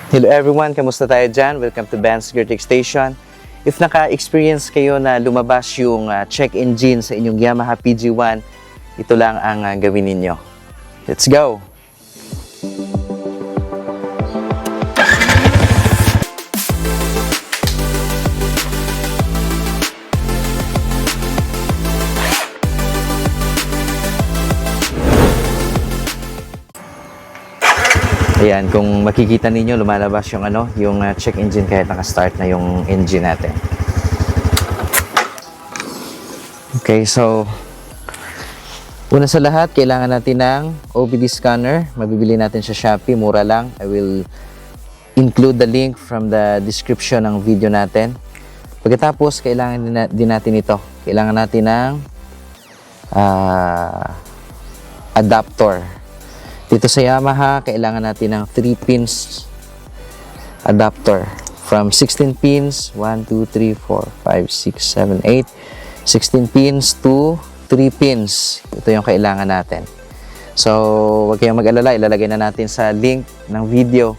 Hello everyone, kamusta tayo dyan? Welcome to Ben's Gear Tech Station. If naka-experience kayo na lumabas yung check engine sa inyong Yamaha PG1, ito lang ang gawin ninyo. Let's go! Ayan, kung makikita ninyo, lumalabas yung yung check engine kahit naka-start na yung engine natin. Okay, so una sa lahat, kailangan natin ng OBD scanner. Mabibili natin sa Shopee, mura lang. I will include the link from the description ng video natin. Pagkatapos, kailangan din natin ito. Kailangan natin ng adapter. Dito sa Yamaha, kailangan natin ng 3 pins adapter. From 16 pins, 1, 2, 3, 4, 5, 6, 7, 8. 16 pins to 3 pins. Ito yung kailangan natin. So, huwag kayong mag-alala. Ilalagay na natin sa link ng video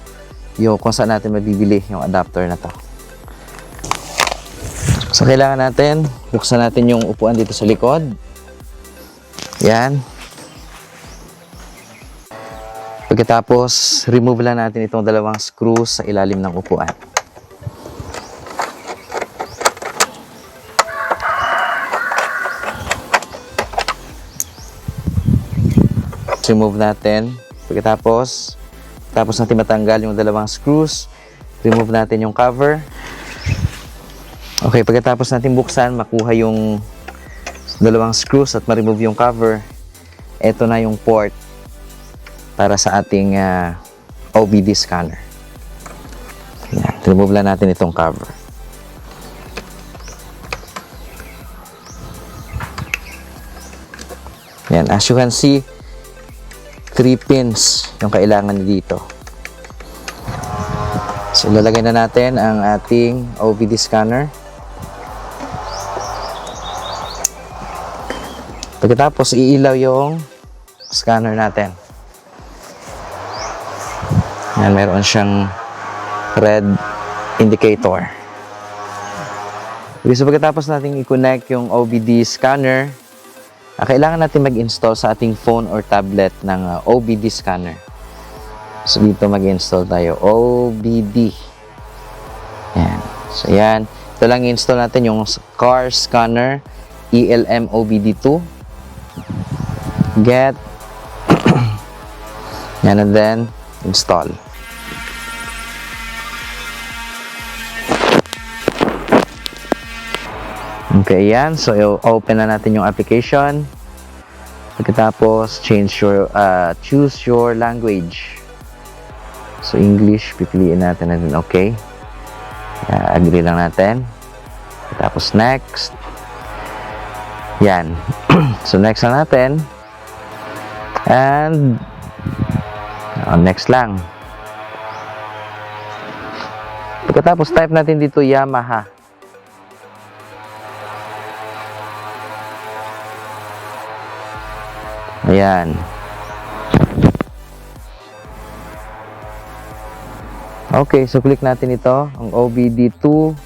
yung kung saan natin mabibili yung adapter na to. So, kailangan natin, buksan natin yung upuan dito sa likod. Yan. Pagkatapos, remove lang natin itong dalawang screws sa ilalim ng upuan. Remove natin. Pagkatapos natin matanggal yung dalawang screws, remove natin yung cover. Okay, pagkatapos natin buksan, makuha yung dalawang screws at ma-remove yung cover, ito na yung port para sa ating OBD scanner. Yan, remove lang natin itong cover. Yan, as you can see, 3 pins yung kailangan dito. So, ilalagay na natin ang ating OBD scanner. Pagkatapos, iilaw yung scanner natin. Yan, meron siyang red indicator. So, pagkatapos natin i-connect yung OBD scanner, kailangan natin mag-install sa ating phone or tablet ng OBD scanner. So, dito mag-install tayo. OBD. Yan. So, yan. Ito lang i-install natin yung car scanner ELM OBD2. Get. Yan, and then install. Okay, yan. So, open na natin yung application. Pagkatapos, choose your language. So, English, pipiliin natin okay. Agree lang natin. Tapos, next. Yan. So, next lang natin. And, next lang. Pagkatapos, type natin dito Yamaha. Ayan. Okay, so click natin ito, ang OBD2.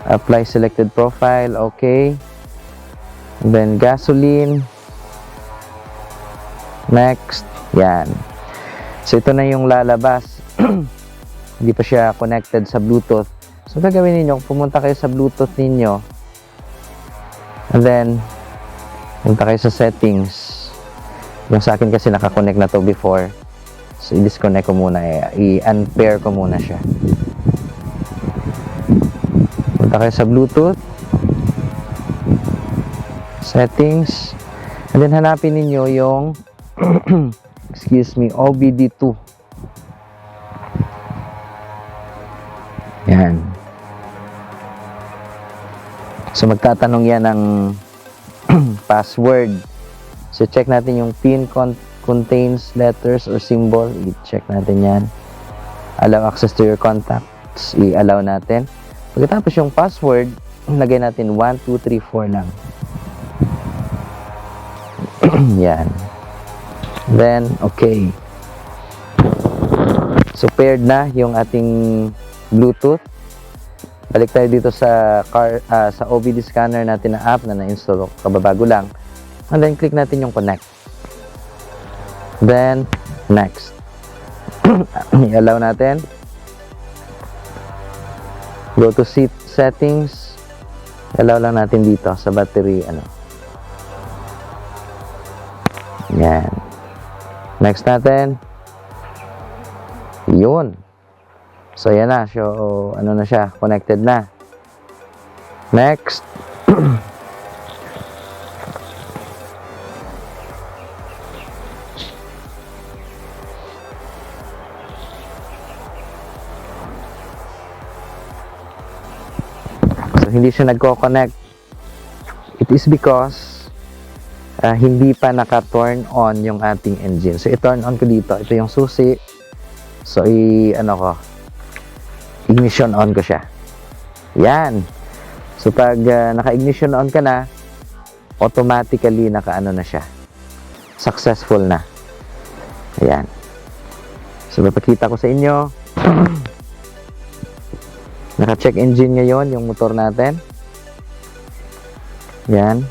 Apply selected profile, okay. And then gasoline. Next, yan. So ito na yung lalabas. Hindi pa siya connected sa Bluetooth. So gagawin niyo, pumunta kayo sa Bluetooth ninyo. And then punta kayo sa settings. Yung sa akin kasi nakakonect na to before. So, i-disconnect ko muna. I-unpair ko muna siya. Punta kayo sa Bluetooth. Settings. And then, hanapin ninyo yung excuse me, OBD2. Yan. So, magtatanong yan ng password. So, check natin yung pin contains letters or symbol. I-check natin yan. Allow access to your contacts. I-allow natin. Pagkatapos yung password, lagay natin 1, 2, 3, 4 lang. Yan. Then, okay. So paired na yung ating Bluetooth. Balik tayo dito sa sa OBD scanner natin na app na na-install, kababago lang. And then click natin yung connect. Then next. I-allow natin. Go to settings. I-allow lang natin dito sa battery Yan. Next natin. Yun. So, yan na. So, na siya? Connected na. Next. So, hindi siya nagko-connect. It is because hindi pa naka-turn on yung ating engine. So, i-turn on ko dito. Ito yung susi. So, ignition on ko siya. Yan. So, pag naka-ignition on ka na, automatically naka-ano na siya. Successful na. Ayan. So, papakita ko sa inyo. Naka-check engine ngayon yung motor natin. Yan.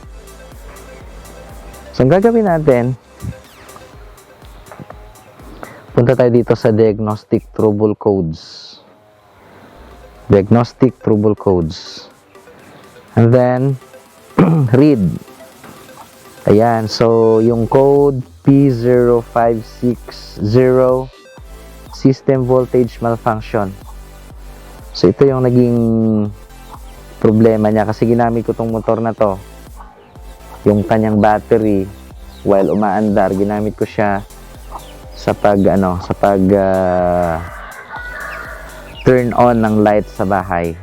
So, ang gagawin natin, punta tayo dito sa Diagnostic Trouble Codes. Diagnostic Trouble Codes. And then, read. Ayan. So, yung code P0560, System Voltage Malfunction. So, ito yung naging problema niya. Kasi ginamit ko tong motor na to. Yung kanyang battery, while umaandar, ginamit ko siya sa turn on ng light sa bahay.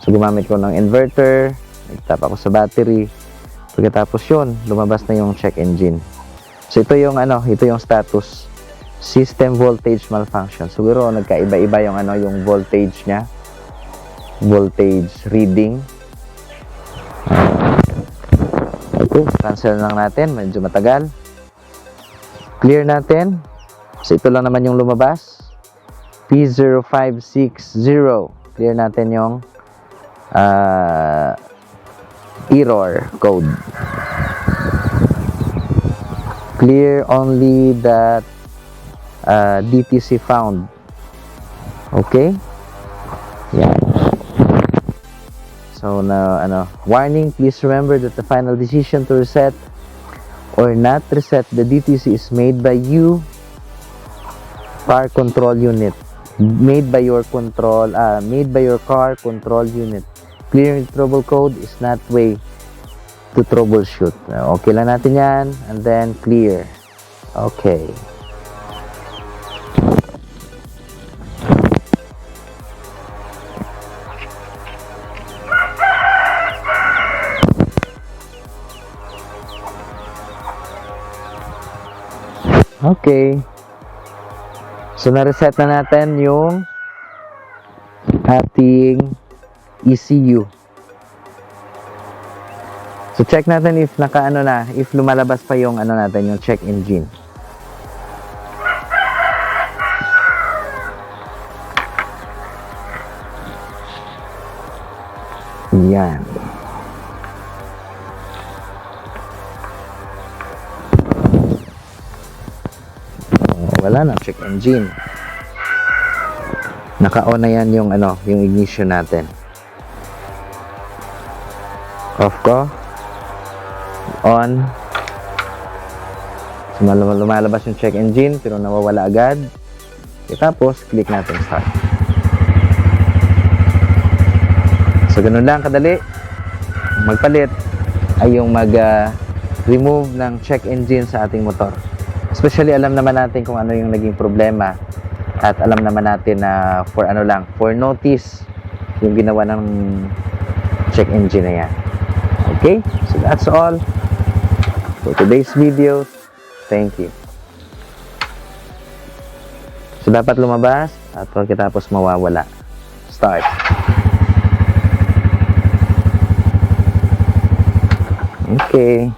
So, gumamit ko ng inverter, nagtap ako sa battery. Pagkatapos yun, lumabas na yung check engine. So, ito yung status. System voltage malfunction. Siguro, nagkaiba-iba yung voltage niya. Voltage reading. Okay, cancel lang natin. Medyo matagal. Clear natin. So, ito lang naman yung lumabas. P0560. Clear natin yung error code. Clear only that DTC found. Okay? Yan. So, warning, please remember that the final decision to reset or not reset the DTC is made by you, car control unit. Made by your car control unit. Clearing the trouble code is not way to troubleshoot. Okay lang natin yan. And then, clear. Okay. Okay. So, na-reset na natin yung ating ECU. So, check natin if if lumalabas pa yung natin, yung check engine. Yan. Wala na, check engine. Naka-on na yan yung yung ignition natin. Off ko. On. So, lumalabas yung check engine pero nawawala agad. Tapos, click natin start. So, ganun lang kadali. Magpalit ay yung remove ng check engine sa ating motor. Especially, alam naman natin kung ano yung naging problema. At alam naman natin na for notice yung ginawa ng check engine na yan. Okay? So, that's all for today's video. Thank you. So, dapat lumabas at pagkatapos mawawala. Start. Okay.